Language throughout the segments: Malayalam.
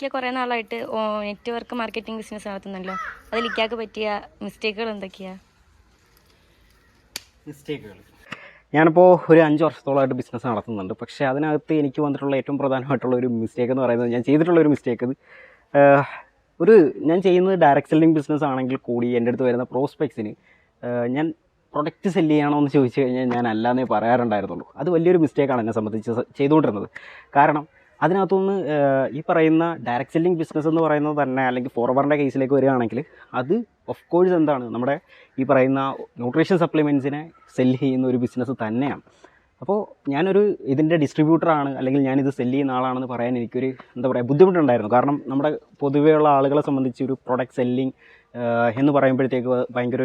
കുറേ നാളായിട്ട് നെറ്റ്വർക്ക് മാർക്കറ്റിംഗ് ബിസിനസ് നടത്തുന്നല്ലോ. അതിൽ ഇക്കാക്ക് പറ്റിയ മിസ്റ്റേക്കുകൾ എന്തൊക്കെയാ? മിസ്റ്റേക്കുകൾ ഞാനിപ്പോൾ ഒരു 5 വർഷത്തോളമായിട്ട് ബിസിനസ് നടത്തുന്നുണ്ട്. പക്ഷേ അതിനകത്ത് എനിക്ക് വന്നിട്ടുള്ള ഏറ്റവും പ്രധാനമായിട്ടുള്ള ഒരു മിസ്റ്റേക്ക് എന്ന് പറയുന്നത്, ഞാൻ ചെയ്തിട്ടുള്ളൊരു മിസ്റ്റേക്ക് ഞാൻ ചെയ്യുന്നത് ഡയറക്റ്റ് സെല്ലിംഗ് ബിസിനസ് ആണെങ്കിൽ കൂടി എൻ്റെ അടുത്ത് വരുന്ന പ്രോസ്പെക്ട്സിന് ഞാൻ പ്രൊഡക്റ്റ് സെല്ല് ചെയ്യണോ എന്ന് ചോദിച്ചു കഴിഞ്ഞാൽ ഞാൻ അല്ലാന്നേ പറയാറുണ്ടായിരുന്നുള്ളൂ. അത് വലിയൊരു മിസ്റ്റേക്കാണ് എന്നെ സംബന്ധിച്ച് ചെയ്തുകൊണ്ടിരുന്നത്. കാരണം അതിനകത്തുനിന്ന് ഈ പറയുന്ന ഡയറക്റ്റ് സെല്ലിംഗ് ബിസിനസ് എന്ന് പറയുന്നത് തന്നെ, അല്ലെങ്കിൽ ഫോർവറിൻ്റെ കേസിലേക്ക് വരികയാണെങ്കിൽ അത് ഓഫ് കോഴ്സ് എന്താണ്, നമ്മുടെ ഈ പറയുന്ന ന്യൂട്രീഷൻ സപ്ലിമെൻറ്റ്സിനെ സെല്ല് ചെയ്യുന്ന ഒരു ബിസിനസ് തന്നെയാണ്. അപ്പോൾ ഞാനൊരു ഇതിൻ്റെ ഡിസ്ട്രിബ്യൂട്ടറാണ്, അല്ലെങ്കിൽ ഞാനിത് സെല്ല് ചെയ്യുന്ന ആളാണെന്ന് പറയാൻ എനിക്കൊരു എന്താ പറയുക ബുദ്ധിമുട്ടുണ്ടായിരുന്നു. കാരണം നമ്മുടെ പൊതുവെയുള്ള ആളുകളെ സംബന്ധിച്ച് ഒരു പ്രൊഡക്റ്റ് സെല്ലിങ് എന്ന് പറയുമ്പോഴത്തേക്ക് ഭയങ്കര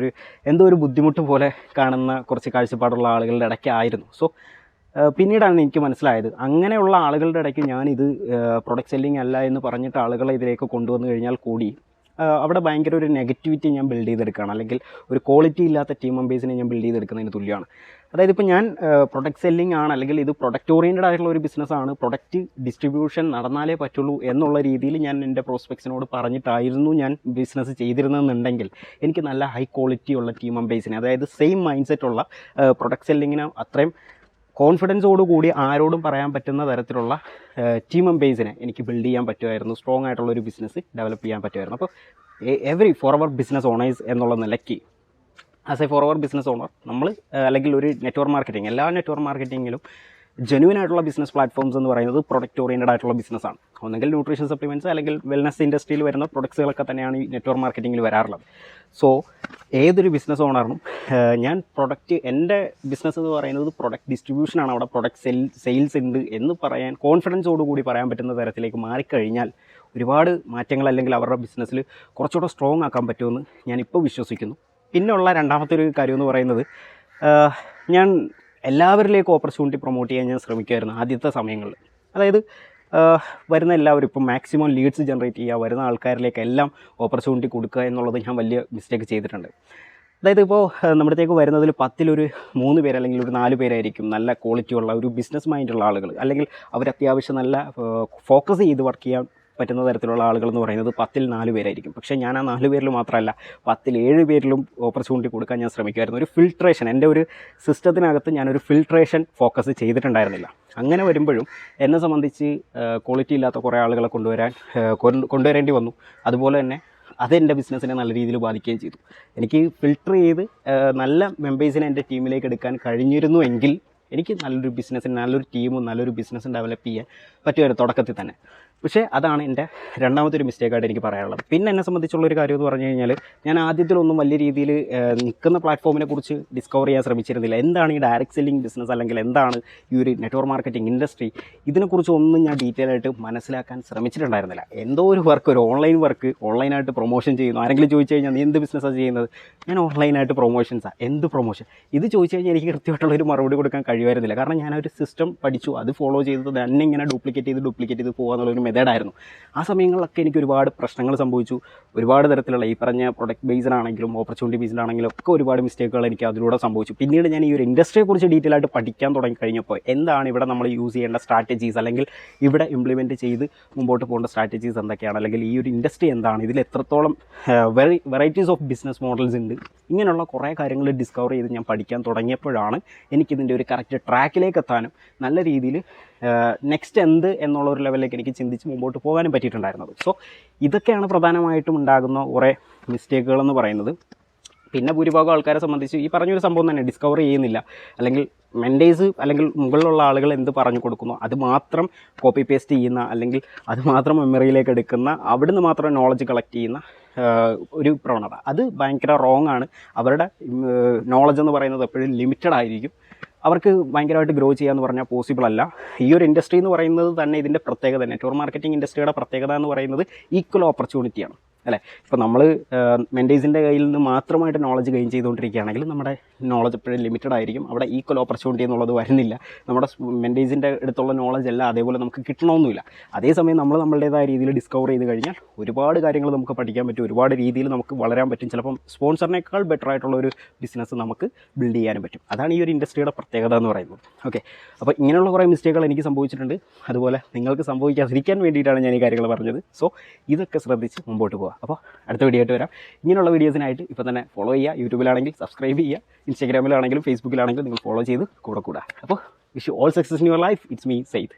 എന്തോ ഒരു ബുദ്ധിമുട്ട് പോലെ കാണുന്ന കുറച്ച് കാഴ്ചപ്പാടുള്ള ആളുകളുടെ ഇടയ്ക്കായിരുന്നു. സോ പിന്നീടാണ് എനിക്ക് മനസ്സിലായത്, അങ്ങനെയുള്ള ആളുകളുടെ ഇടയ്ക്ക് ഞാനിത് പ്രൊഡക്റ്റ് സെല്ലിംഗ് അല്ല എന്ന് പറഞ്ഞിട്ട് ആളുകളെ ഇതിലേക്ക് കൊണ്ടുവന്നു കഴിഞ്ഞാൽ കൂടി അവിടെ ഭയങ്കര ഒരു നെഗറ്റിവിറ്റി ഞാൻ ബിൽഡ് ചെയ്തെടുക്കുകയാണ്, അല്ലെങ്കിൽ ഒരു ക്വാളിറ്റി ഇല്ലാത്ത ടീം മെമ്പേഴ്സിനെ ഞാൻ ബിൽഡ് ചെയ്തെടുക്കുന്നതിന് തുല്യമാണ്. അതായത് ഇപ്പോൾ ഞാൻ പ്രൊഡക്റ്റ് സെല്ലിംഗ് ആണ്, അല്ലെങ്കിൽ ഇത് പ്രൊഡക്റ്റ് ഓറിയൻറ്റഡ് ആയിട്ടുള്ള ഒരു ബിസിനസ്സാണ്, പ്രൊഡക്റ്റ് ഡിസ്ട്രിബ്യൂഷൻ നടന്നാലേ പറ്റുള്ളൂ എന്നുള്ള രീതിയിൽ ഞാൻ എൻ്റെ പ്രോസ്പെക്ട്സിനോട് പറഞ്ഞിട്ടായിരുന്നു ഞാൻ ബിസിനസ് ചെയ്തിരുന്നതെന്നുണ്ടെങ്കിൽ എനിക്ക് നല്ല ഹൈ ക്വാളിറ്റി ഉള്ള ടീം മെമ്പേഴ്സിനെ, അതായത് സെയിം മൈൻഡ് സെറ്റുള്ള പ്രൊഡക്റ്റ് സെല്ലിങ്ങിന് അത്രയും കോൺഫിഡൻസോടുകൂടി ആരോടും പറയാൻ പറ്റുന്ന തരത്തിലുള്ള ടീം മെമ്പേഴ്സിനെ എനിക്ക് ബിൽഡ് ചെയ്യാൻ പറ്റുമായിരുന്നു. സ്ട്രോങ് ആയിട്ടുള്ളൊരു ബിസിനസ് ഡെവലപ്പ് ചെയ്യാൻ പറ്റുമായിരുന്നു. അപ്പോൾ എവറി ഫോർവർ ബിസിനസ് ഓണേഴ്സ് എന്നുള്ള നിലയ്ക്ക്, ആസ് എ ഫോർവർ ബിസിനസ് ഓണർ നമ്മൾ, അല്ലെങ്കിൽ ഒരു നെറ്റ്വർക്ക് മാർക്കറ്റിംഗ്, എല്ലാ നെറ്റ്വർക്ക് മാർക്കറ്റിങ്ങിലും ജെന്യുവൻ ആയിട്ടുള്ള ബിസിനസ് പ്ലാറ്റ്ഫോംസ് എന്ന് പറയുന്നത് പ്രൊഡക്റ്റ് ഓറിയൻറ്റഡ് ആയിട്ടുള്ള ബിസിനസ്സാണ്. ഒന്നെങ്കിൽ ന്യൂട്രീഷൻ സപ്ലിമെൻറ്റ്സ് അല്ലെങ്കിൽ വെൽനസ് ഇൻഡസ്ട്രിയിൽ വരുന്ന പ്രൊഡക്ട്സുകളൊക്കെ തന്നെയാണ് ഈ നെറ്റ്വർക്ക് മാർക്കറ്റിങ്ങിൽ വരാറുള്ളത്. സോ ഏതൊരു ബിസിനസ് ഓണറിനും ഞാൻ എൻ്റെ ബിസിനസ് എന്ന് പറയുന്നത് പ്രൊഡക്റ്റ് ഡിസ്ട്രിബ്യൂഷനാണ്, അവിടെ പ്രൊഡക്റ്റ് സെയിൽസ് ഉണ്ട് എന്ന് പറയാൻ കോൺഫിഡൻസോടുകൂടി പറയാൻ പറ്റുന്ന തരത്തിലേക്ക് മാറിക്കഴിഞ്ഞാൽ ഒരുപാട് മാറ്റങ്ങൾ, അല്ലെങ്കിൽ അവരുടെ ബിസിനസ്സിൽ കുറച്ചുകൂടെ സ്ട്രോങ് ആക്കാൻ പറ്റുമെന്ന് ഞാനിപ്പോൾ വിശ്വസിക്കുന്നു. പിന്നെയുള്ള രണ്ടാമത്തെ ഒരു കാര്യം എന്ന് പറയുന്നത്, ഞാൻ എല്ലാവരിലേക്കും ഓപ്പർച്യൂണിറ്റി പ്രൊമോട്ട് ചെയ്യാൻ ഞാൻ ശ്രമിക്കുമായിരുന്നു ആദ്യത്തെ സമയങ്ങളിൽ. അതായത് വരുന്ന എല്ലാവരും ഇപ്പം മാക്സിമം ലീഡ്സ് ജനറേറ്റ് ചെയ്യുക, വരുന്ന ആൾക്കാരിലേക്കെല്ലാം ഓപ്പർച്യൂണിറ്റി കൊടുക്കുക എന്നുള്ളത് ഞാൻ വലിയ മിസ്റ്റേക്ക് ചെയ്തിട്ടുണ്ട്. അതായത് ഇപ്പോൾ നമ്മുടെ അടുത്തേക്ക് വരുന്നതിൽ 10 3 പേര് അല്ലെങ്കിൽ ഒരു 4 പേരായിരിക്കും നല്ല ക്വാളിറ്റി ഉള്ള ഒരു ബിസിനസ് മൈൻഡുള്ള ആളുകൾ, അല്ലെങ്കിൽ അവർ അത്യാവശ്യം നല്ല ഫോക്കസ് ചെയ്ത് വർക്ക് ചെയ്യാൻ പറ്റുന്ന തരത്തിലുള്ള ആളുകൾ എന്ന് പറയുന്നത് 10 4 പേരായിരിക്കും. പക്ഷേ ഞാൻ ആ 4 പേരിൽ മാത്രമല്ല 10 7 പേരിലും ഓപ്പർച്യൂണിറ്റി കൊടുക്കാൻ ഞാൻ ശ്രമിക്കുമായിരുന്നു. ഒരു ഫിൽട്രേഷൻ, എൻ്റെ ഒരു സിസ്റ്റത്തിനകത്ത് ഞാനൊരു ഫിൽട്രേഷൻ ഫോക്കസ് ചെയ്തിട്ടുണ്ടായിരുന്നില്ല. അങ്ങനെ വരുമ്പോഴും എന്നെ സംബന്ധിച്ച് ക്വാളിറ്റി ഇല്ലാത്ത കുറേ ആളുകളെ കൊണ്ടുവരേണ്ടി വന്നു. അതുപോലെ തന്നെ അതെൻ്റെ ബിസിനസ്സിനെ നല്ല രീതിയിൽ ബാധിക്കുകയും ചെയ്തു. എനിക്ക് ഫിൽട്ടർ ചെയ്ത് നല്ല മെമ്പേഴ്സിനെ എൻ്റെ ടീമിലേക്ക് എടുക്കാൻ കഴിഞ്ഞിരുന്നുവെങ്കിൽ എനിക്ക് നല്ലൊരു ബിസിനസ്സിന്, നല്ലൊരു ടീമും നല്ലൊരു ബിസിനസ്സും ഡെവലപ്പ് ചെയ്യാൻ പറ്റുമായിരുന്നു തുടക്കത്തിൽ തന്നെ. പക്ഷേ അതാണ് എൻ്റെ രണ്ടാമത്തെ ഒരു മിസ്റ്റേക്കായിട്ട് എനിക്ക് പറയാനുള്ളത്. പിന്നെ എന്നെ സംബന്ധിച്ചുള്ളൊരു കാര്യം എന്ന് പറഞ്ഞു കഴിഞ്ഞാൽ, ഞാൻ ആദ്യത്തിലൊന്നും വലിയ രീതിയിൽ നിൽക്കുന്ന പ്ലാറ്റ്ഫോമിനെ കുറിച്ച് ഡിസ്കവർ ചെയ്യാൻ ശ്രമിച്ചിരുന്നില്ല. എന്താണ് ഈ ഡയറക്റ്റ് സെല്ലിംഗ് ബിസിനസ്, അല്ലെങ്കിൽ എന്താണ് ഈ ഒരു നെറ്റ്വർക്ക് മാർക്കറ്റിംഗ് ഇൻഡസ്ട്രി, ഇതിനെക്കുറിച്ചൊന്നും ഞാൻ ഡീറ്റെയിൽ ആയിട്ട് മനസ്സിലാക്കാൻ ശ്രമിച്ചിട്ടുണ്ടായിരുന്നില്ല. എന്തോ ഒരു വർക്ക്, ഒരു ഓൺലൈൻ വർക്ക് ഓൺലൈനായിട്ട് പ്രൊമോഷൻ ചെയ്യുന്നു. ആരെങ്കിലും ചോദിച്ചു കഴിഞ്ഞാൽ നീ എന്ത് ബിസിനസ്സാണ് ചെയ്യുന്നത്? ഞാൻ ഓൺലൈനായിട്ട് പ്രൊമോഷൻസാണ്. എന്ത് പ്രൊമോഷൻ? ഇത് ചോദിച്ചു കഴിഞ്ഞാൽ എനിക്ക് കൃത്യമായിട്ടുള്ളൊരു മറുപടി കൊടുക്കാൻ കഴിയുമായിരുന്നില്ല. കാരണം ഞാനൊരു സിസ്റ്റം പഠിച്ചു, അത് ഫോളോ ചെയ്തത് തന്നെ ഇങ്ങനെ ഡ്യൂപ്ലിക്കേറ്റ് ചെയ്ത് പോകുക എന്നുള്ളൊരു മെത്തേഡായിരുന്നു. ആ സമയങ്ങളിലൊക്കെ എനിക്ക് ഒരുപാട് പ്രശ്നങ്ങൾ സംഭവിച്ചു. ഒരുപാട് തരത്തിലുള്ള ഈ പറഞ്ഞ പ്രൊഡക്റ്റ് ബേസ്ഡ് ആണെങ്കിലും ഓപ്പർച്യൂണിറ്റി ബേസ്ഡ് ആണെങ്കിലും ഒക്കെ ഒരുപാട് മിസ്റ്റേക്കുകൾ എനിക്ക് അതിലൂടെ സംഭവിച്ചു. പിന്നീട് ഞാൻ ഈ ഒരു ഇൻഡസ്ട്രിയെക്കുറിച്ച് ഡീറ്റെയിൽ ആയിട്ട് പഠിക്കാൻ തുടങ്ങി കഴിഞ്ഞപ്പോൾ എന്താണ് ഇവിടെ നമ്മൾ യൂസ് ചെയ്യേണ്ട സ്ട്രാറ്റജീസ്, അല്ലെങ്കിൽ ഇവിടെ ഇംപ്ലിമെൻറ്റ് ചെയ്ത് മുമ്പോട്ട് പോകേണ്ട സ്ട്രാറ്റജീസ് എന്തൊക്കെയാണ്, അല്ലെങ്കിൽ ഈ ഒരു ഇൻഡസ്ട്രി എന്താണ്, ഇതിൽ എത്രത്തോളം വെറൈറ്റീസ് ഓഫ് ബിസിനസ് മോഡൽസ് ഉണ്ട്, ഇങ്ങനെയുള്ള കുറേ കാര്യങ്ങൾ ഡിസ്കവർ ചെയ്ത് ഞാൻ പഠിക്കാൻ തുടങ്ങിയപ്പോഴാണ് എനിക്കിതിൻ്റെ ഒരു കറക്റ്റ് ട്രാക്കിലേക്ക് എത്താനും നല്ല രീതിയിൽ നെക്സ്റ്റ് എന്ത് എന്നുള്ള ഒരു ലെവലിലേക്ക് എനിക്ക് ചിന്തിച്ച് മുമ്പോട്ട് പോകാനും പറ്റിയിട്ടുണ്ടായിരുന്നത്. സോ ഇതൊക്കെയാണ് പ്രധാനമായിട്ടും ഉണ്ടാകുന്ന കുറേ മിസ്റ്റേക്കുകളെന്ന് പറയുന്നത്. പിന്നെ ഭൂരിഭാഗം ആൾക്കാരെ സംബന്ധിച്ച് ഈ പറഞ്ഞൊരു സംഭവം തന്നെ ഡിസ്കവർ ചെയ്യുന്നില്ല, അല്ലെങ്കിൽ മെൻറ്റേഴ്സ് അല്ലെങ്കിൽ മുകളിലുള്ള ആളുകൾ എന്ത് പറഞ്ഞു കൊടുക്കുന്നു അത് മാത്രം കോപ്പി പേസ്റ്റ് ചെയ്യുന്ന, അല്ലെങ്കിൽ അത് മാത്രം മെമ്മറിയിലേക്ക് എടുക്കുന്ന, അവിടുന്ന് മാത്രം നോളജ് കളക്ട് ചെയ്യുന്ന ഒരു പ്രവണത, അത് ഭയങ്കര റോങ് ആണ്. അവരുടെ നോളജ് എന്ന് പറയുന്നത് എപ്പോഴും ലിമിറ്റഡ് ആയിരിക്കും. അവർക്ക് ഭയങ്കരമായിട്ട് ഗ്രോ ചെയ്യാന്ന് പറഞ്ഞാൽ പോസിബിൾ അല്ല. ഈ ഒരു ഇൻഡസ്ട്രി എന്ന് പറയുന്നത് തന്നെ ഇതിൻ്റെ പ്രത്യേകത, നെറ്റ്വർക്ക് മാർക്കറ്റിംഗ് ഇൻഡസ്ട്രിയുടെ പ്രത്യേകത എന്ന് പറയുന്നത് ഈക്വൽ ഓപ്പർച്യൂണിറ്റിയാണ്. അല്ലേ? ഇപ്പോൾ നമ്മൾ മെൻറ്റേഴ്സിൻ്റെ കയ്യിൽ നിന്ന് മാത്രമായിട്ട് നോളജ് ഗെയിൻ ചെയ്തുകൊണ്ടിരിക്കുകയാണെങ്കിൽ നമ്മുടെ നോളജ് എപ്പോഴും ലിമിറ്റഡ് ആയിരിക്കും. അവിടെ ഈക്വൽ ഓപ്പർച്യൂണിറ്റി എന്നുള്ളത് വരുന്നില്ല. നമ്മുടെ മെൻറ്റേഴ്സിൻ്റെ അടുത്തുള്ള നോളജ് എല്ലാം അതേപോലെ നമുക്ക് കിട്ടണമെന്നില്ല. അതേസമയം നമ്മൾ നമ്മളുടേതായ രീതിയിൽ ഡിസ്കവർ ചെയ്ത് കഴിഞ്ഞാൽ ഒരുപാട് കാര്യങ്ങൾ നമുക്ക് പഠിക്കാൻ പറ്റും, ഒരുപാട് രീതിയിൽ നമുക്ക് വളരാൻ പറ്റും. ചിലപ്പം സ്പോൺസറിനേക്കാൾ ബെറ്റർ ആയിട്ടുള്ള ഒരു ബിസിനസ് നമുക്ക് ബിൽഡ് ചെയ്യാനും പറ്റും. അതാണ് ഈ ഒരു ഇൻഡസ്ട്രിയുടെ പ്രത്യേകത എന്ന് പറയുന്നത്. ഓക്കെ, അപ്പോൾ ഇങ്ങനെയുള്ള കുറേ മിസ്റ്റേക്കുകൾ എനിക്ക് സംഭവിച്ചിട്ടുണ്ട്. അതുപോലെ നിങ്ങൾക്ക് സംഭവിക്കാതിരിക്കാൻ വേണ്ടിയിട്ടാണ് ഞാൻ ഈ കാര്യങ്ങൾ പറഞ്ഞത്. സോ ഇതൊക്കെ ശ്രദ്ധിച്ച് മുമ്പോട്ട് പോകുക. അപ്പോൾ അടുത്ത വീഡിയോ ആയിട്ട് വരാം. ഇങ്ങനെയുള്ള വീഡിയോസിനായിട്ട് ഇപ്പോൾ തന്നെ ഫോളോ ചെയ്യുക. യൂട്യൂബിലാണെങ്കിൽ സബ്സ്ക്രൈബ് ചെയ്യുക, ഇൻസ്റ്റാഗ്രാമിലാണെങ്കിലും ഫേസ്ബുക്കിലാണെങ്കിലും നിങ്ങൾ ഫോളോ ചെയ്ത് കൂടെ. അപ്പോൾ wish you all success in your life. It's me Syed.